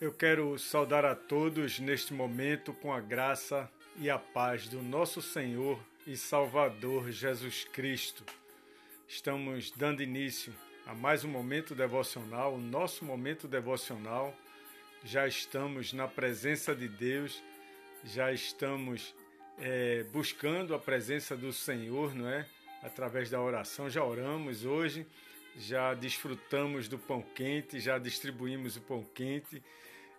Eu quero saudar a todos neste momento com a graça e a paz do nosso Senhor e Salvador Jesus Cristo. Estamos dando início a mais um momento devocional, o nosso momento devocional. Já estamos na presença de Deus, já estamos buscando a presença do Senhor, não é? Através da oração, já oramos hoje, já desfrutamos do pão quente, já distribuímos o pão quente,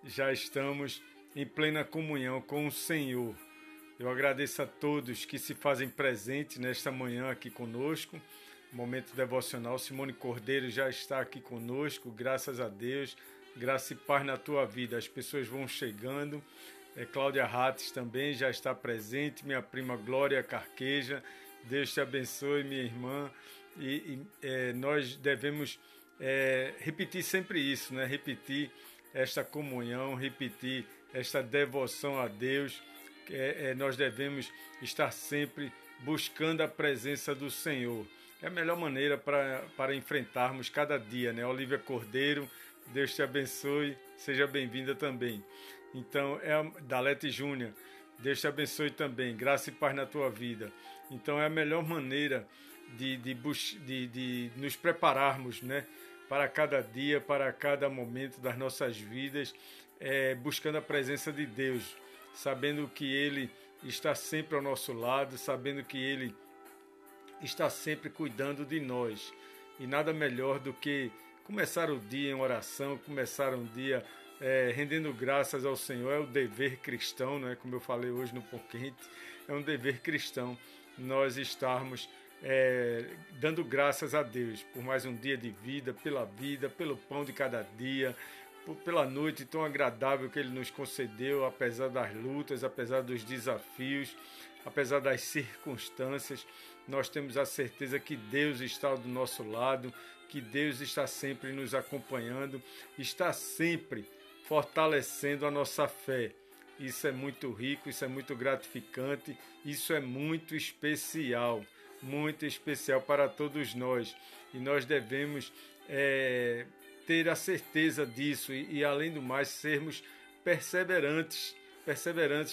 já estamos em plena comunhão com o Senhor. Eu agradeço a todos que se fazem presente nesta manhã aqui conosco. Momento devocional, Simone Cordeiro já está aqui conosco, graças a Deus, graça e paz na tua vida. As pessoas vão chegando. Cláudia Rates também já está presente, minha prima Glória Carqueja, Deus te abençoe, minha irmã. Nós devemos repetir sempre isso, né? Repetir esta comunhão, repetir esta devoção a Deus. Nós devemos estar sempre buscando a presença do Senhor. É a melhor maneira para enfrentarmos cada dia, né? Olívia Cordeiro, Deus te abençoe, seja bem-vinda também. Então, Dalete Júnior, Deus te abençoe também, graça e paz na tua vida. Então, é a melhor maneira de nos prepararmos, né? Para cada dia, para cada momento das nossas vidas, buscando a presença de Deus, sabendo que Ele está sempre ao nosso lado, sabendo que Ele está sempre cuidando de nós. E nada melhor do que começar o dia em oração, começar um dia rendendo graças ao Senhor. É o dever cristão, né? Como eu falei hoje no Pão Quente, é um dever cristão nós estarmos dando graças a Deus por mais um dia de vida, pelo pão de cada dia, pela noite tão agradável que Ele nos concedeu, apesar das lutas, apesar dos desafios, apesar das circunstâncias. Nós temos a certeza que Deus está do nosso lado, que Deus está sempre nos acompanhando, está sempre fortalecendo a nossa fé. Isso é muito rico, isso é muito gratificante, isso é muito especial para todos nós. E nós devemos ter a certeza disso e além do mais, sermos perseverantes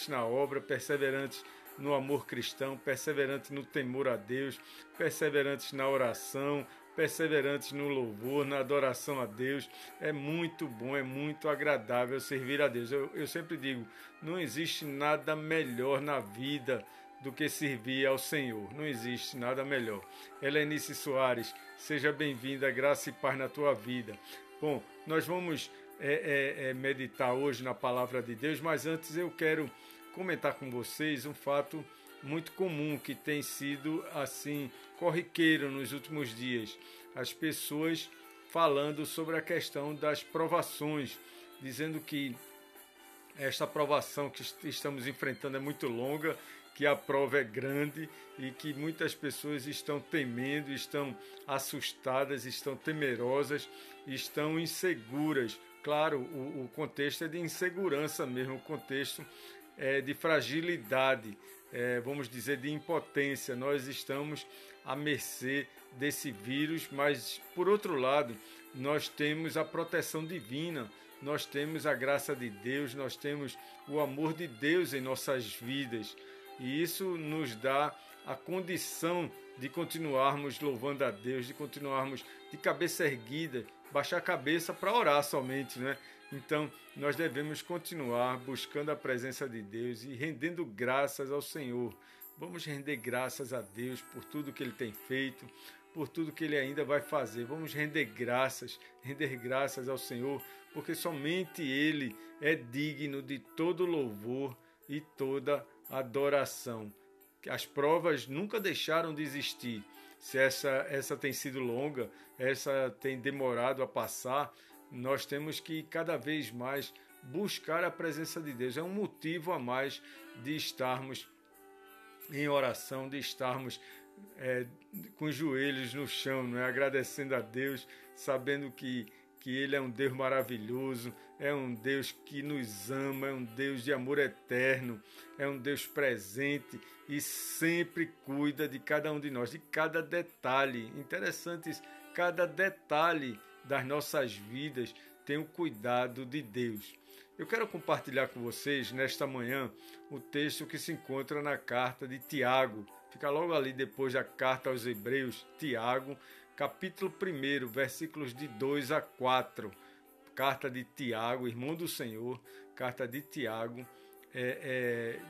na obra, perseverantes no amor cristão, perseverantes no temor a Deus, perseverantes na oração, perseverantes no louvor, na adoração a Deus. É muito bom, é muito agradável servir a Deus. Eu sempre digo, não existe nada melhor na vida do que servir ao Senhor. Não existe nada melhor. Helenice Soares, seja bem-vinda, graça e paz na tua vida. Bom, nós vamos meditar hoje na palavra de Deus, mas antes eu quero comentar com vocês um fato muito comum que tem sido assim corriqueiro nos últimos dias. As pessoas falando sobre a questão das provações, dizendo que esta provação que estamos enfrentando é muito longa, que a prova é grande e que muitas pessoas estão temendo, estão assustadas, estão temerosas, estão inseguras. Claro, o contexto é de insegurança mesmo, o contexto é de fragilidade, vamos dizer, de impotência. Nós estamos à mercê desse vírus, mas, por outro lado, nós temos a proteção divina, nós temos a graça de Deus, nós temos o amor de Deus em nossas vidas. E isso nos dá a condição de continuarmos louvando a Deus, de continuarmos de cabeça erguida, baixar a cabeça para orar somente, né? Então, nós devemos continuar buscando a presença de Deus e rendendo graças ao Senhor. Vamos render graças a Deus por tudo que Ele tem feito, por tudo que Ele ainda vai fazer. Vamos render graças ao Senhor, porque somente Ele é digno de todo louvor e toda adoração. As provas nunca deixaram de existir. Se essa tem sido longa, essa tem demorado a passar, nós temos que cada vez mais buscar a presença de Deus. É um motivo a mais de estarmos em oração, de estarmos com os joelhos no chão, não é? Agradecendo a Deus, sabendo que Ele é um Deus maravilhoso, é um Deus que nos ama, é um Deus de amor eterno, é um Deus presente e sempre cuida de cada um de nós, de cada detalhe. Interessante isso, cada detalhe das nossas vidas tem o cuidado de Deus. Eu quero compartilhar com vocês nesta manhã o texto que se encontra na carta de Tiago. Fica logo ali depois da carta aos Hebreus, Tiago, capítulo 1, versículos de 2 a 4. Carta de Tiago, irmão do Senhor, carta de Tiago,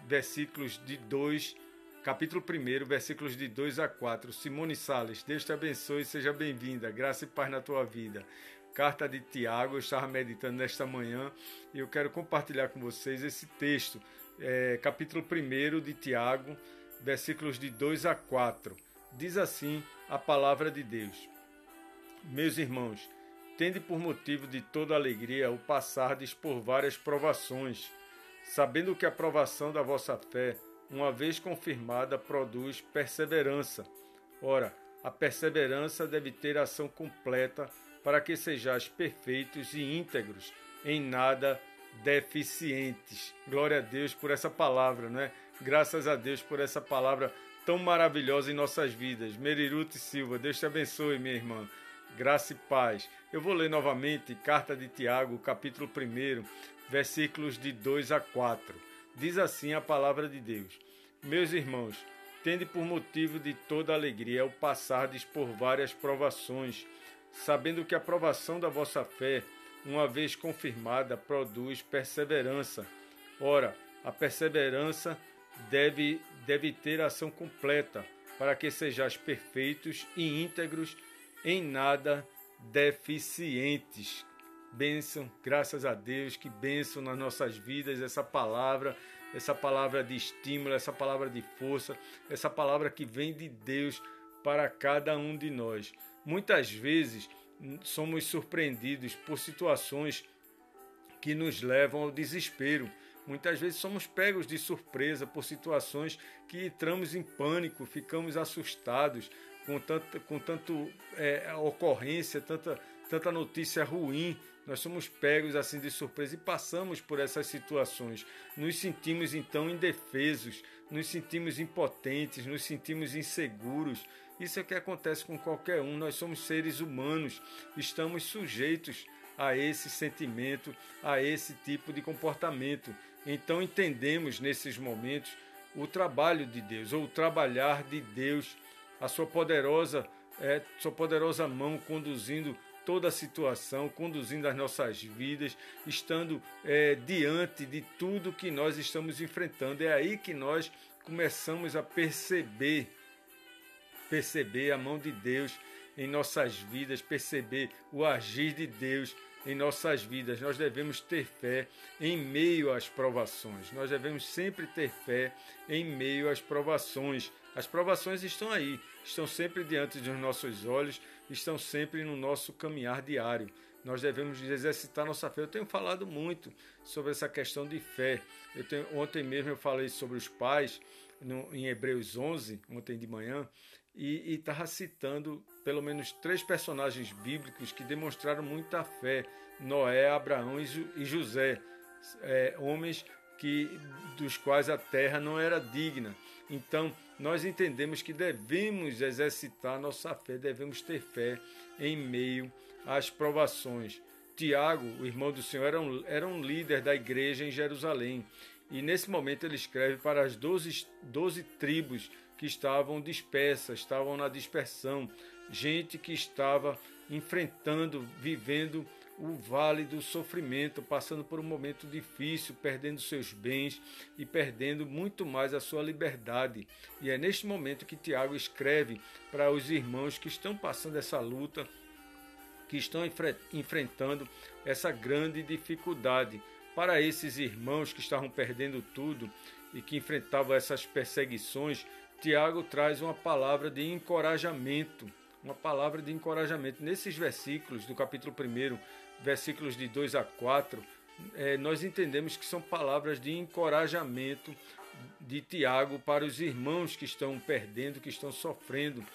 versículos de 2, capítulo 1, versículos de 2 a 4. Simone Sales, Deus te abençoe e seja bem-vinda. Graça e paz na tua vida. Carta de Tiago, eu estava meditando nesta manhã e eu quero compartilhar com vocês esse texto, capítulo 1 de Tiago, versículos de 2 a 4. Diz assim a palavra de Deus: Meus irmãos, tende por motivo de toda alegria o passardes por várias provações, sabendo que a provação da vossa fé, uma vez confirmada, produz perseverança. Ora, a perseverança deve ter ação completa, para que sejais perfeitos e íntegros, em nada deficientes. Glória a Deus por essa palavra, né? Graças a Deus por essa palavra tão maravilhosa em nossas vidas. Merirute Silva, Deus te abençoe, minha irmã. Graça e paz. Eu vou ler novamente carta de Tiago, capítulo 1, versículos de 2 a 4. Diz assim a palavra de Deus: Meus irmãos, tende por motivo de toda alegria o passardes por várias provações, sabendo que a provação da vossa fé, uma vez confirmada, produz perseverança. Ora, a perseverança deve ter ação completa, para que sejais perfeitos e íntegros, em nada deficientes. Bênção, graças a Deus, que bênção nas nossas vidas essa palavra de estímulo, essa palavra de força, essa palavra que vem de Deus para cada um de nós. Muitas vezes somos surpreendidos por situações que nos levam ao desespero. Muitas vezes somos pegos de surpresa por situações que entramos em pânico, ficamos assustados com tanta ocorrência, tanta notícia ruim. Nós somos pegos assim de surpresa e passamos por essas situações. Nos sentimos então indefesos, nos sentimos impotentes, nos sentimos inseguros. Isso é o que acontece com qualquer um. Nós somos seres humanos, estamos sujeitos a esse sentimento, a esse tipo de comportamento. Então entendemos nesses momentos o trabalho de Deus, ou o trabalhar de Deus, a sua poderosa mão conduzindo toda a situação, conduzindo as nossas vidas, estando diante de tudo que nós estamos enfrentando. É aí que nós começamos a perceber a mão de Deus em nossas vidas, perceber o agir de Deus em nossas vidas. Nós devemos ter fé em meio às provações. Nós devemos sempre ter fé em meio às provações. As provações estão aí, estão sempre diante dos nossos olhos, estão sempre no nosso caminhar diário. Nós devemos exercitar nossa fé. Eu tenho falado muito sobre essa questão de fé. Ontem mesmo eu falei sobre os pais, em Hebreus 11, ontem de manhã, e estava citando pelo menos 3 personagens bíblicos que demonstraram muita fé: Noé, Abraão e José, homens dos quais a terra não era digna. Então, nós entendemos que devemos exercitar nossa fé, devemos ter fé em meio às provações. Tiago, o irmão do Senhor, era um líder da igreja em Jerusalém. E nesse momento ele escreve para as 12 tribos que estavam dispersas, estavam na dispersão. Gente que estava enfrentando, vivendo o vale do sofrimento, passando por um momento difícil, perdendo seus bens e perdendo muito mais a sua liberdade. E é neste momento que Tiago escreve para os irmãos que estão passando essa luta, que estão enfrentando essa grande dificuldade. Para esses irmãos que estavam perdendo tudo e que enfrentavam essas perseguições, Tiago traz uma palavra de encorajamento. Uma palavra de encorajamento. Nesses versículos do capítulo 1, versículos de 2 a 4, nós entendemos que são palavras de encorajamento de Tiago para os irmãos que estão perdendo, que estão sofrendo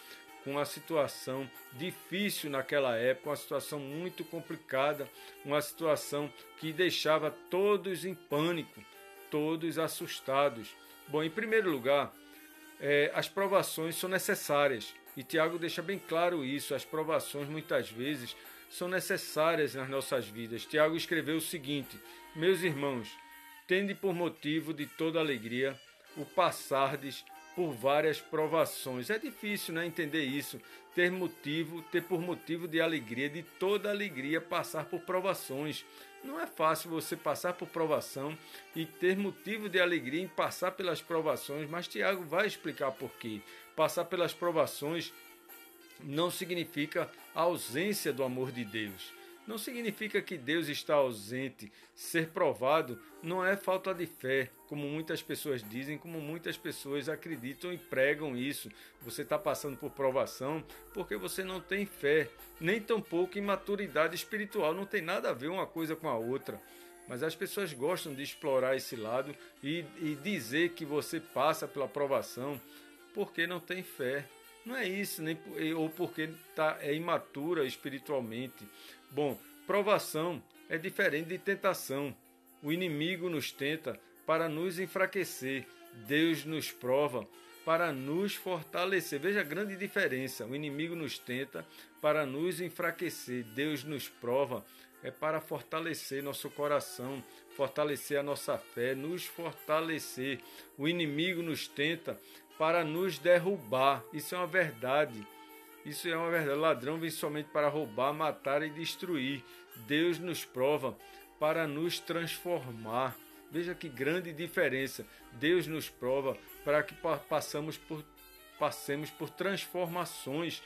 com uma situação difícil naquela época, uma situação muito complicada, uma situação que deixava todos em pânico, todos assustados. Bom, em primeiro lugar, as provações são necessárias, e Tiago deixa bem claro isso. As provações muitas vezes são necessárias nas nossas vidas. Tiago escreveu o seguinte: meus irmãos, tende por motivo de toda alegria o passardes por várias provações. É difícil, né, entender isso. Ter por motivo de alegria, de toda alegria, passar por provações. Não é fácil você passar por provação e ter motivo de alegria em passar pelas provações, mas Tiago vai explicar por quê. Passar pelas provações não significa a ausência do amor de Deus. Não significa que Deus está ausente. Ser provado não é falta de fé, como muitas pessoas dizem, como muitas pessoas acreditam e pregam isso. Você está passando por provação porque você não tem fé, nem tampouco imaturidade espiritual. Não tem nada a ver uma coisa com a outra. Mas as pessoas gostam de explorar esse lado e dizer que você passa pela provação porque não tem fé. Não é isso, ou porque é imatura espiritualmente. Bom, provação é diferente de tentação. O inimigo nos tenta para nos enfraquecer. Deus nos prova para nos fortalecer. Veja a grande diferença. O inimigo nos tenta para nos enfraquecer. Deus nos prova para fortalecer nosso coração, fortalecer a nossa fé, nos fortalecer. O inimigo nos tenta para nos derrubar. Isso é uma verdade. Isso é uma verdade. O ladrão vem somente para roubar, matar e destruir. Deus nos prova para nos transformar. Veja que grande diferença. Deus nos prova para que passemos por transformações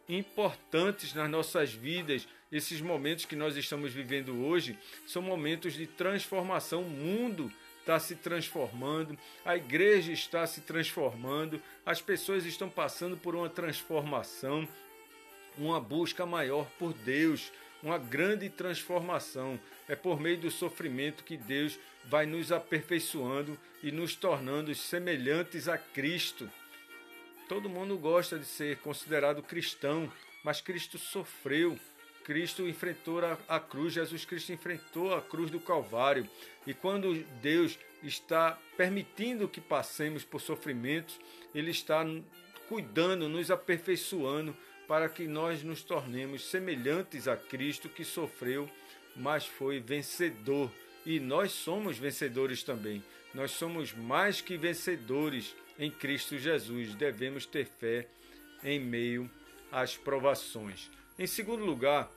importantes nas nossas vidas. Esses momentos que nós estamos vivendo hoje são momentos de transformação. O mundo está se transformando, a igreja está se transformando, as pessoas estão passando por uma transformação, uma busca maior por Deus, uma grande transformação. É por meio do sofrimento que Deus vai nos aperfeiçoando e nos tornando semelhantes a Cristo. Todo mundo gosta de ser considerado cristão, mas Cristo sofreu. Cristo enfrentou a cruz, Jesus Cristo enfrentou a cruz do Calvário. E quando Deus está permitindo que passemos por sofrimentos, Ele está cuidando, nos aperfeiçoando para que nós nos tornemos semelhantes a Cristo, que sofreu, mas foi vencedor. E nós somos vencedores também. Nós somos mais que vencedores em Cristo Jesus. Devemos ter fé em meio às provações. Em segundo lugar,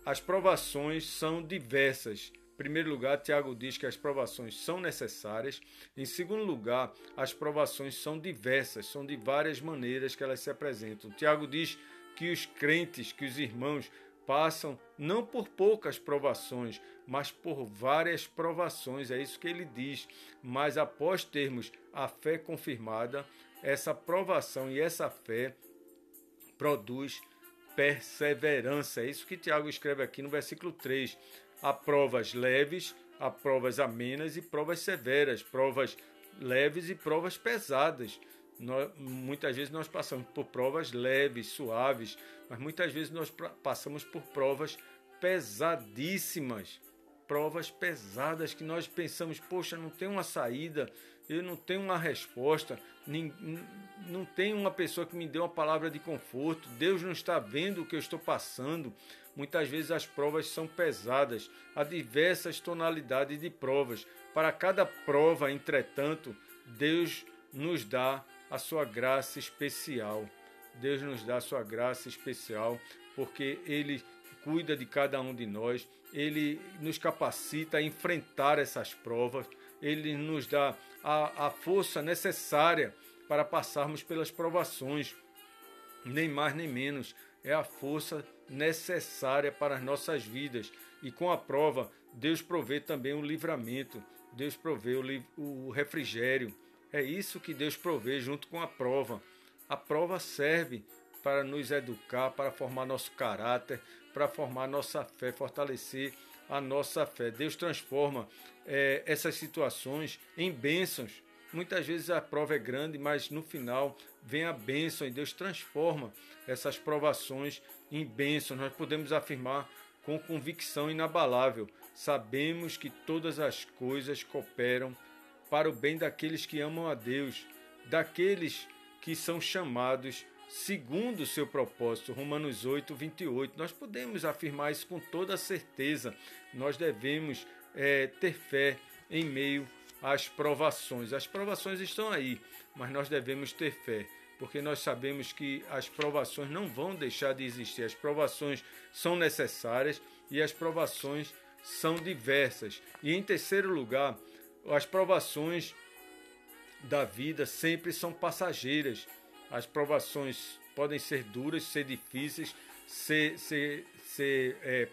as provações são diversas. Em primeiro lugar, Tiago diz que as provações são necessárias. Em segundo lugar, as provações são diversas, são de várias maneiras que elas se apresentam. Tiago diz que os crentes, que os irmãos, passam não por poucas provações, mas por várias provações. É isso que ele diz. Mas após termos a fé confirmada, essa provação e essa fé produz perseverança. É isso que Tiago escreve aqui no versículo 3. Há provas leves, há provas amenas e provas severas, provas leves e provas pesadas. Muitas vezes nós passamos por provas leves, suaves, mas muitas vezes nós passamos por provas pesadíssimas, provas pesadas que nós pensamos, poxa, não tem uma saída, eu não tenho uma resposta, não tem uma pessoa que me dê uma palavra de conforto, Deus não está vendo o que eu estou passando. Muitas vezes as provas são pesadas, há diversas tonalidades de provas. Para cada prova, entretanto, Deus nos dá a sua graça especial. Deus nos dá a sua graça especial, porque Ele cuida de cada um de nós, Ele nos capacita a enfrentar essas provas, Ele nos dá a força necessária para passarmos pelas provações, nem mais nem menos, é a força necessária para as nossas vidas. E com a prova, Deus provê também o livramento, Deus provê o refrigério. É isso que Deus provê junto com a prova. A prova serve para nos educar, para formar nosso caráter, para formar nossa fé, fortalecer a nossa fé. Deus transforma essas situações em bênçãos. Muitas vezes a prova é grande, mas no final vem a bênção e Deus transforma essas provações em bênçãos. Nós podemos afirmar com convicção inabalável: sabemos que todas as coisas cooperam para o bem daqueles que amam a Deus, daqueles que são chamados segundo o seu propósito. Romanos 8, 28. Nós podemos afirmar isso com toda certeza. Nós devemos ter fé em meio às provações. As provações estão aí, mas nós devemos ter fé, porque nós sabemos que as provações não vão deixar de existir. As provações são necessárias e as provações são diversas. E em terceiro lugar, as provações da vida sempre são passageiras. As provações podem ser duras, ser difíceis, ser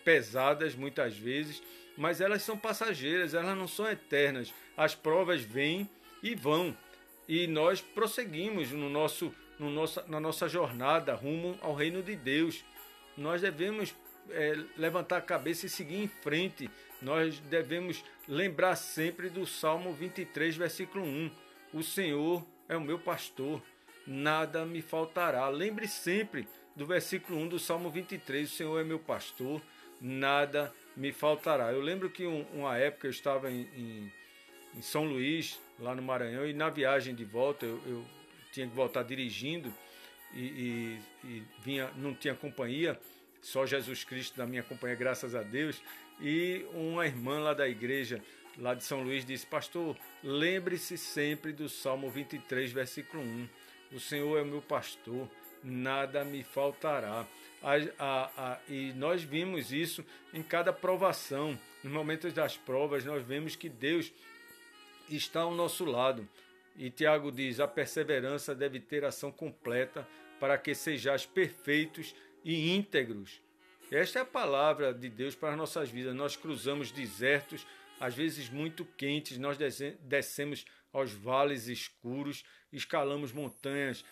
pesadas muitas vezes, mas elas são passageiras, elas não são eternas. As provas vêm e vão, e nós prosseguimos na nossa jornada rumo ao reino de Deus. Nós devemos levantar a cabeça e seguir em frente. Nós devemos lembrar sempre do Salmo 23, versículo 1. O Senhor é o meu pastor, nada me faltará. Lembre sempre do versículo 1 do Salmo 23. O Senhor é meu pastor, nada me faltará. Eu lembro que uma época eu estava em São Luís, lá no Maranhão, e na viagem de volta eu tinha que voltar dirigindo e não tinha companhia, só Jesus Cristo da minha companhia, graças a Deus. E uma irmã lá da igreja, lá de São Luís, disse: pastor, lembre-se sempre do Salmo 23, versículo 1. O Senhor é o meu pastor, nada me faltará. E nós vimos isso em cada provação. Nos momentos das provas, nós vemos que Deus está ao nosso lado. E Tiago diz: a perseverança deve ter ação completa, para que sejais perfeitos e íntegros. Esta é a palavra de Deus para as nossas vidas. Nós cruzamos desertos, às vezes muito quentes, nós descemos aos vales escuros, escalamos montanhas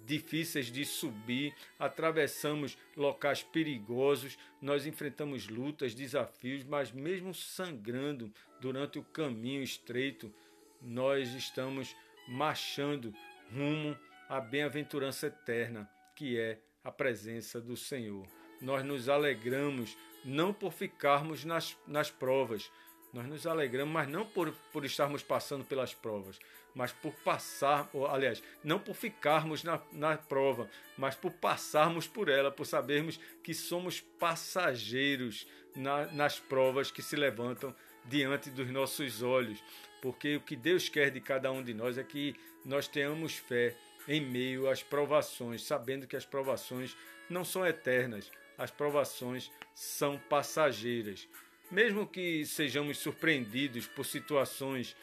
difíceis de subir, atravessamos locais perigosos, nós enfrentamos lutas, desafios, mas mesmo sangrando durante o caminho estreito, nós estamos marchando rumo à bem-aventurança eterna, que é a presença do Senhor. Nós nos alegramos não por ficarmos nas provas, nós nos alegramos, mas não por estarmos passando pelas provas, mas por passar, aliás, não por ficarmos na prova, mas por passarmos por ela, por sabermos que somos passageiros nas provas que se levantam diante dos nossos olhos. Porque o que Deus quer de cada um de nós é que nós tenhamos fé em meio às provações, sabendo que as provações não são eternas, as provações são passageiras. Mesmo que sejamos surpreendidos por situações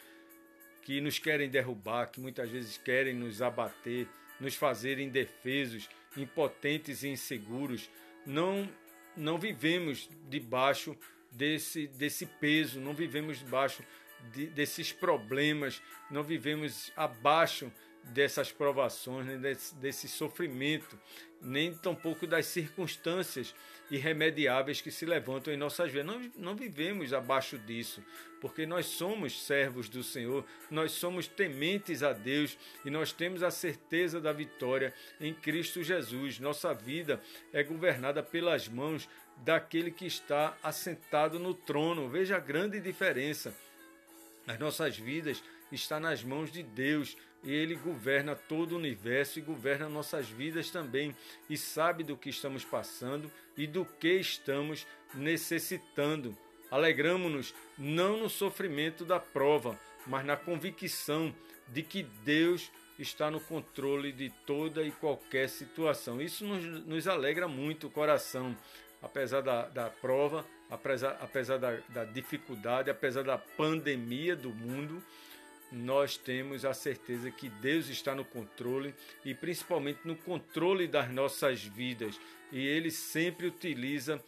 que nos querem derrubar, que muitas vezes querem nos abater, nos fazer indefesos, impotentes e inseguros, não vivemos debaixo desse peso, não vivemos debaixo desses problemas, não vivemos abaixo dessas provações, nem desse sofrimento, nem tampouco das circunstâncias irremediáveis que se levantam em nossas vidas. Não vivemos abaixo disso, porque nós somos servos do Senhor, nós somos tementes a Deus e nós temos a certeza da vitória em Cristo Jesus. Nossa vida é governada pelas mãos daquele que está assentado no trono. Veja a grande diferença. As nossas vidas estão nas mãos de Deus e Ele governa todo o universo e governa nossas vidas também e sabe do que estamos passando e do que estamos necessitando. Alegramo-nos não no sofrimento da prova, mas na convicção de que Deus está no controle de toda e qualquer situação. Isso nos alegra muito o coração, apesar da prova, apesar da dificuldade, apesar da pandemia do mundo. Nós temos a certeza que Deus está no controle e principalmente no controle das nossas vidas. E Ele sempre utiliza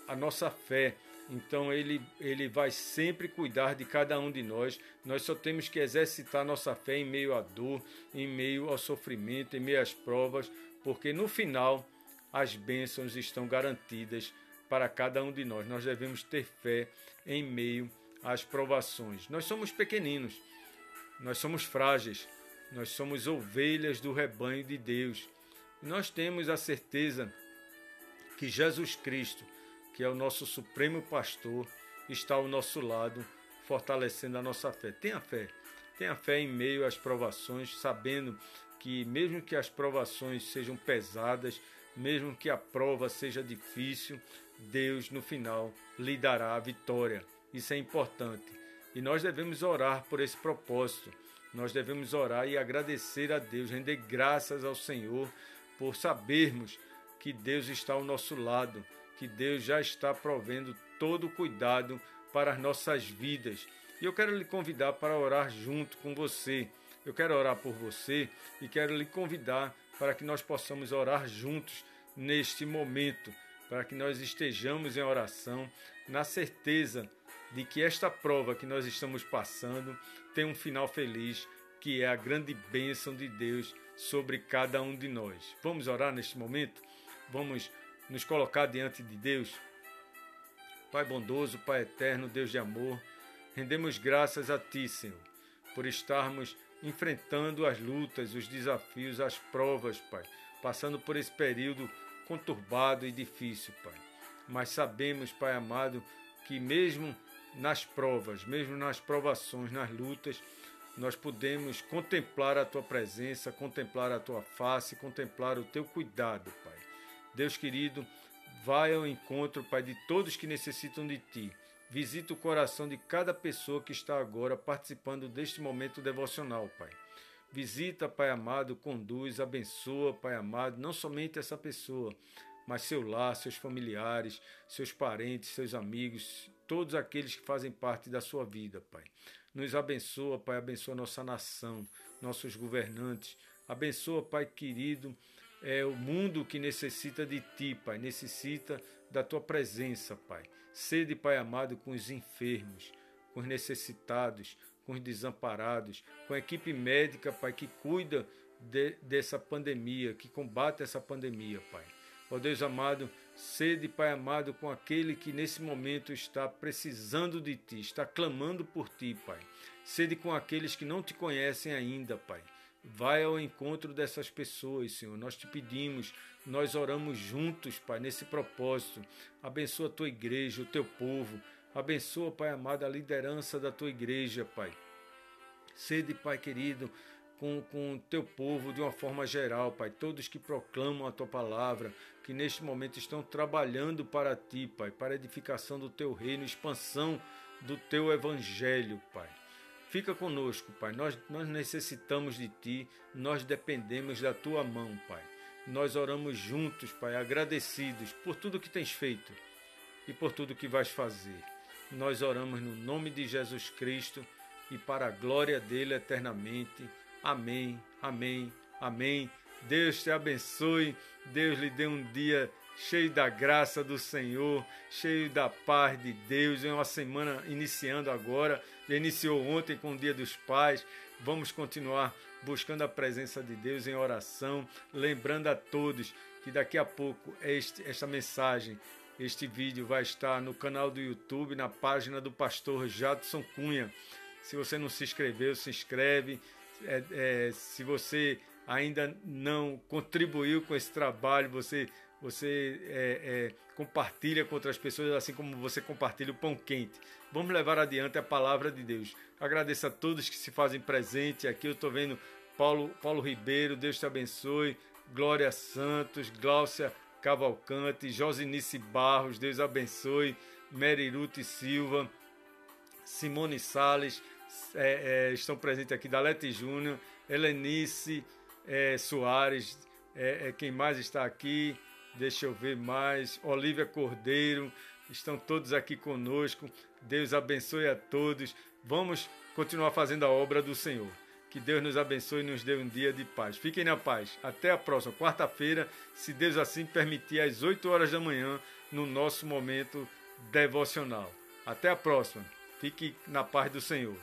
a nossa fé. Então Ele vai sempre cuidar de cada um de nós. Nós só temos que exercitar nossa fé em meio à dor, em meio ao sofrimento, em meio às provas, porque no final as bênçãos estão garantidas para cada um de nós. Nós devemos ter fé em meio às provações. Nós somos pequeninos, nós somos frágeis, nós somos ovelhas do rebanho de Deus. Nós temos a certeza que Jesus Cristo, que é o nosso supremo pastor, está ao nosso lado, fortalecendo a nossa fé. Tenha fé em meio às provações, sabendo que mesmo que as provações sejam pesadas, mesmo que a prova seja difícil, Deus no final lhe dará a vitória. Isso é importante. E nós devemos orar por esse propósito. Nós devemos orar e agradecer a Deus, render graças ao Senhor por sabermos que Deus está ao nosso lado, que Deus já está provendo todo o cuidado para as nossas vidas. E eu quero lhe convidar para orar junto com você. Eu quero orar por você e quero lhe convidar para que nós possamos orar juntos neste momento, para que nós estejamos em oração, na certeza de que esta prova que nós estamos passando tem um final feliz, que é a grande bênção de Deus sobre cada um de nós. Vamos orar neste momento? Vamos nos colocar diante de Deus? Pai bondoso, Pai eterno, Deus de amor, rendemos graças a Ti, Senhor, por estarmos enfrentando as lutas, os desafios, as provas, Pai, passando por esse período conturbado e difícil, Pai. Mas sabemos, Pai amado, que mesmo nas provas, mesmo nas provações, nas lutas, nós podemos contemplar a Tua presença, contemplar a Tua face, contemplar o Teu cuidado, Pai. Deus querido, vai ao encontro, Pai, de todos que necessitam de Ti. Visita o coração de cada pessoa que está agora participando deste momento devocional, Pai. Visita, Pai amado, conduz, abençoa, Pai amado, não somente essa pessoa, mas seu lar, seus familiares, seus parentes, seus amigos, todos aqueles que fazem parte da sua vida, Pai. Nos abençoa, Pai, abençoa nossa nação, nossos governantes. Abençoa, Pai querido, o mundo que necessita de Ti, Pai, necessita da Tua presença, Pai. Sede, Pai amado, com os enfermos, com os necessitados, com os desamparados, com a equipe médica, Pai, que cuida dessa pandemia, que combate essa pandemia, Pai. Ó Deus amado, sede, Pai amado, com aquele que nesse momento está precisando de Ti, está clamando por Ti, Pai. Sede com aqueles que não Te conhecem ainda, Pai. Vai ao encontro dessas pessoas, Senhor. Nós Te pedimos, nós oramos juntos, Pai, nesse propósito. Abençoa a Tua igreja, o Teu povo. Abençoa, Pai amado, a liderança da Tua igreja, Pai. Sede, Pai querido, com o Teu povo de uma forma geral, Pai. Todos que proclamam a Tua palavra, que neste momento estão trabalhando para Ti, Pai, para a edificação do Teu reino, expansão do Teu evangelho, Pai. Fica conosco, Pai. Nós necessitamos de Ti, nós dependemos da Tua mão, Pai. Nós oramos juntos, Pai, agradecidos por tudo que Tens feito e por tudo que vais fazer. Nós oramos no nome de Jesus Cristo e para a glória dele eternamente. Amém, amém, amém. Deus te abençoe, Deus lhe dê um dia cheio da graça do Senhor, cheio da paz de Deus. É uma semana iniciando agora, já iniciou ontem com o Dia dos Pais. Vamos continuar buscando a presença de Deus em oração, lembrando a todos que daqui a pouco esta mensagem, este vídeo vai estar no canal do YouTube, na página do pastor Jadson Cunha. Se você não se inscreveu, se inscreve. Se você ainda não contribuiu com esse trabalho, você compartilha com outras pessoas, assim como você compartilha o pão quente. Vamos levar adiante a palavra de Deus. Agradeço a todos que se fazem presente aqui. Eu estou vendo Paulo Ribeiro, Deus te abençoe. Glória Santos, Gláucia Cavalcante, Josinice Barros, Deus abençoe. Merirute Silva, Simone Salles, estão presentes aqui. Dalete Júnior, Helenice Soares, quem mais está aqui? Deixa eu ver mais. Olívia Cordeiro, estão todos aqui conosco. Deus abençoe a todos. Vamos continuar fazendo a obra do Senhor. Que Deus nos abençoe e nos dê um dia de paz. Fiquem na paz. Até a próxima quarta-feira, se Deus assim permitir, às 8 horas da manhã, no nosso momento devocional. Até a próxima. Fique na paz do Senhor.